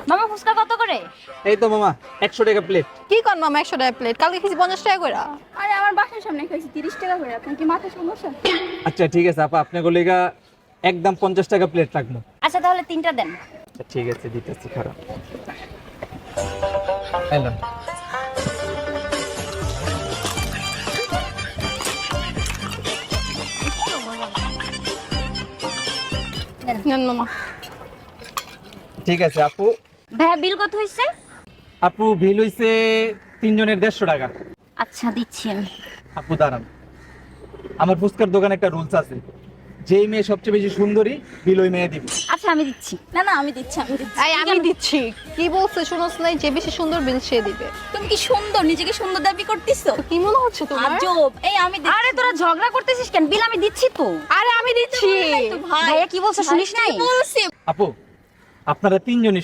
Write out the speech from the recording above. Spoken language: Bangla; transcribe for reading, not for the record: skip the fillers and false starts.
মামা ফুচকা কত করে? এই তো মামা 100 টাকা প্লেট। কি কর মামা 100 টাকা প্লেট? কালকে খেয়েছি 50 টাকা করে। আরে আমার বাসার সামনে খাইছি 30 টাকা করে। আপনার কি মাথা সমস্যা? আচ্ছা ঠিক আছে আপা, আপনার গলিগা একদম 50 টাকা প্লেট রাখবো। আচ্ছা তাহলে 3টা দেন। আচ্ছা ঠিক আছে দিতেছি, খারাপ এলাম। নেন মামা। ঠিক আছে আপু। ভাইয়া বিল কত হইছে? আপু বিল হইছে 3 জনের 150 টাকা। আচ্ছা দিচ্ছি আমি। আপু দাঁড়ান, আমার ফুচকার দোকানে একটা রুলস আছে, যেই মেয়ে সবচেয়ে বেশি সুন্দরী বিল ওই মেয়ে দিবে। আচ্ছা আমি দিচ্ছি। না না আমি দিচ্ছি। এই আমি দিচ্ছি। কি বলছে শুনোস নাই? যে বেশি সুন্দর বিল সে দিবে। তুমি কি সুন্দর, নিজেকে সুন্দর দাবি করতেছো? কি মনে হচ্ছে তোমার? আজব। এই আমি দিচ্ছি। আরে তোরা ঝগড়া করতেছিস কেন? বিল আমি দিচ্ছি তো। আরে আমি দিচ্ছি। ভাইয়া কি বলছো শুনিস নাই? বলছি। আপু আপনারা 3 জনই